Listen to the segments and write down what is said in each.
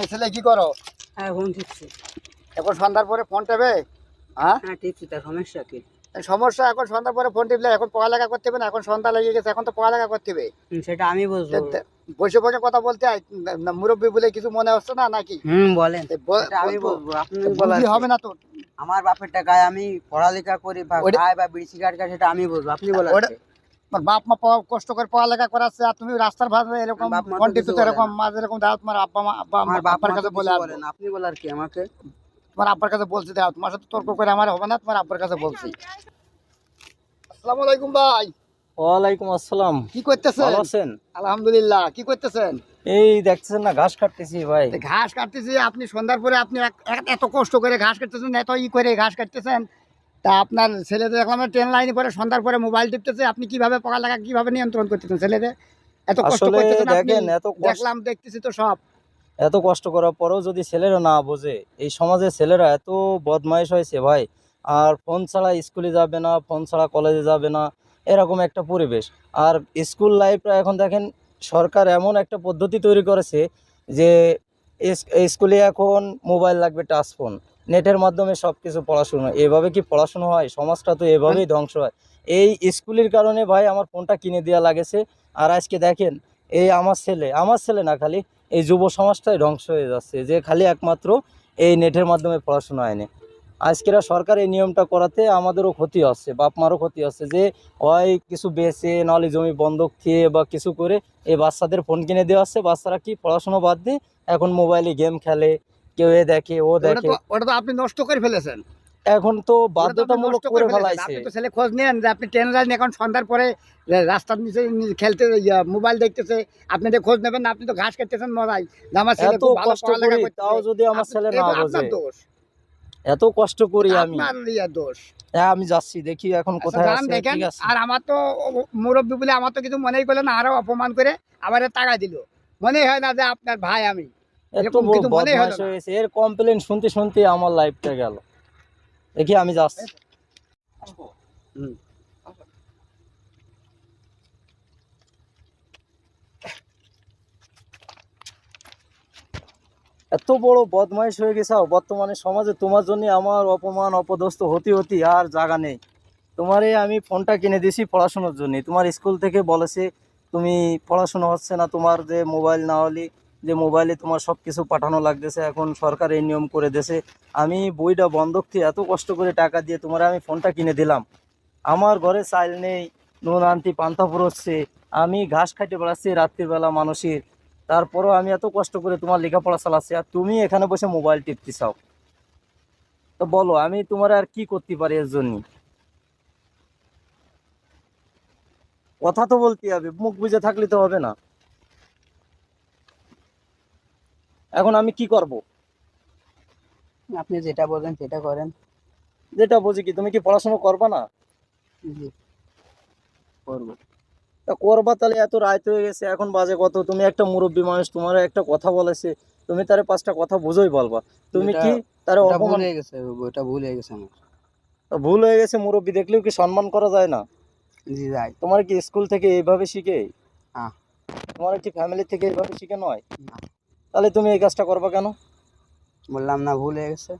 এই ছেলে কি করো? হ্যাঁ ফোন টিপছি। এখন সন্ধ্যার পরে ফোন টেপে? হ্যাঁ হ্যাঁ টিপছি, তার সমস্যা কি? এই সমস্যা, এখন সন্ধ্যার পরে ফোন টিপলে এখন পড়ালেখা করতে হবে না? এখন সন্ধ্যা লেগে গেছে, এখন তো পড়ালেখা করতে হবে। সেটা আমি বুঝবো। বসে বসে কথা বলতে হয়, মুরব্বী বলে কিছু মনে হচ্ছে না নাকি? বলেন। সেটা আমি বুঝবো, আপনি বলার বুঝলি কি? হবে না তো? আমার বাপের টাকায় আমি পড়ালেখা করি বা খাই বা বিড়ি সিগারেট খাই, সেটা আমি বুঝবো, আপনি বলার কি? তোমার বাপ মা কষ্ট করে পড়ালেখা করাচ্ছে, আর তুমি রাস্তার ভাবে এরকম বাপ মা তো ফোন কিছু টিপতে, বলে এরকম না। মাঝে এরকম দাও। তোমার আব্বা মা আমার বাপ আব্বার মা তো কাছে বলে কিছু আসবো। বলে না, আপনি বলার কি আমাকে? তোমার আব্বার কাছে বলছি, দাও তোমার সাথে তর্ক করে আমার হবে না, তোমার আব্বার কাছে বলছি। আসসালামু আলাইকুম ভাই। ওয়ালাইকুম আসসালাম। কি করতেছেন? ভালো আছেন? আলহামদুলিল্লাহ। কি করতেছেন? এই দেখতেছেন না, ঘাস কাটতেছি ভাই। ঘাস কাটতেছি? আপনি সন্ধ্যার পরে আপনি এত কষ্ট করে ঘাস কাটতেছেন, এত করে ঘাস কাটতেছেন, তা আপনার ছেলেদের দেখলাম ট্রেন লাইনে পরে সন্ধ্যার পরে মোবাইল টিপতেছে। আপনি কিভাবে পড়ালেখা কিভাবে নিয়ন্ত্রণ করতেছেন ছেলেদের? এত কষ্ট আসলে করতেছেন আপনি, দেখেন, দেখলাম দেখতেছি তো সব। এত কষ্ট করার পরেও যদি ছেলেরা না বোঝে, এই সমাজে ছেলেরা এত বদমাইশ হয়েছে ভাই। আর ফোন ছাড়া স্কুলে যাবে না, ফোন ছাড়া কলেজে যাবে না, এরকম একটা পরিবেশ। আর স্কুল লাইফটা এখন দেখেন, সরকার এমন একটা পদ্ধতি তৈরি করেছে যে স্কুলে এখন মোবাইল লাগবে, টাচ ফোন, নেটের মাধ্যমে সব কিছু পড়াশুনো। এভাবে কি পড়াশুনো হয়? সমাজটা তো এভাবেই ধ্বংস হয়। এই স্কুলের কারণে ভাই আমার ফোনটা কিনে দেওয়া লাগেছে। আর আজকে দেখেন, এই আমার ছেলে না, খালি এই যুব সমাজটাই ধ্বংস হয়ে যাচ্ছে, যে খালি একমাত্র এই নেটের মাধ্যমে পড়াশোনা হয়নি। আজকেরা সরকার এই নিয়মটা করাতে আমাদেরও ক্ষতি হচ্ছে, বাপ মারও ক্ষতি হচ্ছে, যে হয় কিছু বেচে নাহলে জমি বন্ধক দিয়ে বা কিছু করে এই বাচ্চাদের ফোন কিনে দেওয়া হচ্ছে। বাচ্চারা কি পড়াশোনা বাদ দিয়ে এখন মোবাইলে গেম খেলে, কেউ এ দেখে ও দেখে। ওটা তো আপনি নষ্ট করে ফেলেছেন। এখন তো বাধ্যতামূলক করে ফেলাইছে। আপনি তো ছেলে খোঁজ নেন যে আপনি ট্রেন লাইন এখন সন্ধ্যার পরে রাস্তার নিচে খেলতে মোবাইল দেখতেছে, আপনি তো খোঁজ নেবেন না? আপনি তো ঘাস কাটতেছেন মরাই, যে আমার ছেলে এত খুব ভালো কষ্ট পড়ালেখা করি, করতেছে। তাও যদি আমার ছেলে না এটা বোঝে, আপনার দোষ, এত কষ্ট করি আমি। আপনার দোষ। হ্যাঁ, আমি যাচ্ছি, দেখি এখন আচ্ছা কোথায় যান আছে। দেখেন। ঠিক আছে। আর আমার তো মুরব্বী বলে আমার তো কিছু মনেই করলো না, আরো অপমান করে আবার টাকা দিল। মনে হয় না যে আপনার ভাই আমি, এত এরকম কিছু মনেই হলো বদমাইশ না। হয়ে গেছে, এর কমপ্লেন শুনতে শুনতে আমার লাইফটা গেল। দেখি আমি যাচ্ছি। হুম। এত বড় বদমাইশ হয়ে গেছে বর্তমানে সমাজে, তোমার জন্য আমার অপমান অপদস্থ হতে হতে আর জায়গা নেই। তোমারে আমি ফোনটা কিনে দিয়েছি পড়াশোনার জন্য। তোমার স্কুল থেকে বলেছে তুমি পড়াশোনা হচ্ছে না, তোমার যে মোবাইল না হলে, যে মোবাইলে তোমার সব কিছু পাঠানো লাগতেছে, এখন সরকার এই নিয়ম করে দিয়েছে। আমি বইটা বন্ধক দিয়ে এত কষ্ট করে টাকা দিয়ে তোমার আমি ফোনটা কিনে দিলাম। আমার ঘরে চাইল নেই, নুন আনতি পান্তা ফুরোচ্ছে, আমি ঘাস খাইতে বেড়াচ্ছি রাত্রিবেলা মানুষের। তারপরও আমি এত কষ্ট করে তোমার লেখাপড়া চালাচ্ছি, আর তুমি এখানে বসে মোবাইল টিপতে চাও। তো বলো, আমি তোমার আর কি করতে পারি এর জন্য? কথা তো বলতে হবে, মুখ বুজে থাকলে তো হবে না। এখন আমি কি করব? আপনি যেটা বলেন সেটা করেন। যেটা বুঝি কি, তুমি কি পড়াশোনা করবা না? জি করবো। তা করবা, তাহলে এত রাত হয়ে গেছে, এখন বাজে কত? তুমি একটা মুরব্বী মানুষ, তোমার একটা কথা বলেছে, তুমি তারে পাঁচটা কথা বুঝোই বলবা। তুমি এটা কি তারে ওটা ভুল অপমান? হয়ে গেছে, ওটা ভুল হয়ে গেছে আমার। ভুল হয়ে গেছে, মুরব্বী দেখলেও কি সম্মান করা যায় না? জি যাই। তোমার কি স্কুল থেকে এইভাবে শিখে? হ্যাঁ। তোমার কি ফ্যামিলি থেকে এইভাবে শিখে নয়? না, তাহলে তুমি এই কাজটা করবা কেন? বললাম না ভুল হয়ে গেছে।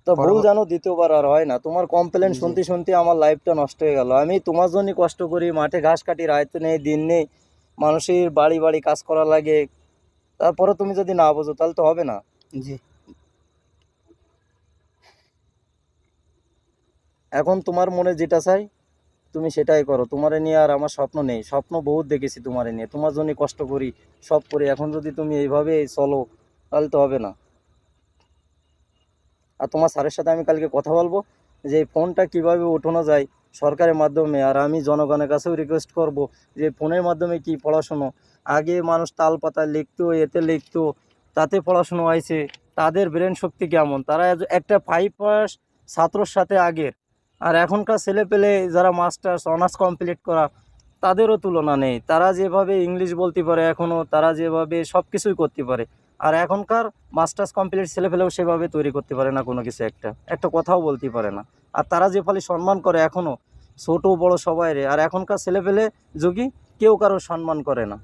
তো ভুল জানো দ্বিতীয়বার আর হয় না। তোমার কমপ্লেন জি। শুনতে শুনতে আমার লাইফটা নষ্ট হয়ে গেল। আমি তোমার জন্য কষ্ট করি, মাঠে ঘাস কাটি, রাত নেই দিন নেই, মানুষের বাড়ি বাড়ি কাজ করা লাগে, তারপরে তুমি যদি না বোঝো তাহলে তো হবে না। জি। এখন তোমার মনে যেটা চাই তুমি সেটাই করো। তোমারে নিয়ে আর আমার স্বপ্ন নেই, স্বপ্ন বহুত দেখেছি তোমারে নিয়ে, তোমার জন্য কষ্ট করি, সব করি। এখন যদি তুমি এইভাবে চলো তাহলে তো হবে না। আর তোমার স্যারের সাথে আমি কালকে কথা বলবো যে এই ফোনটা কীভাবে ওঠানো যায় সরকারের মাধ্যমে। আর আমি জনগণের কাছেও রিকোয়েস্ট করব যে ফোনের মাধ্যমে কি পড়াশুনো। আগে মানুষ তাল পাতা লিখতো, এতে লিখতো, তাতে পড়াশুনো হয়েছে। তাদের ব্রেন শক্তি কেমন, তারা একটা 5 পাস ছাত্রর সাথে আগের। আর এখনকার ছেলে পেলে যারা মাস্টার্স অনার্স কমপ্লিট করা, তাদেরও তুলনা নেই। তারা যেভাবে ইংলিশ বলতে পারে এখনও, তারা যেভাবে সব কিছুই করতে পারে। আর এখনকার মাস্টার্স কমপ্লিট ছেলেপেলেও সেভাবে তৈরি করতে পারে না, কোনো কিছু একটা একটা কথাও বলতে পারে না। আর তারা যে ফলে সম্মান করে এখনও, ছোট বড় সবাই রে। আর এখনকার ছেলেপেলে যোগী কেউ কারো সম্মান করে না।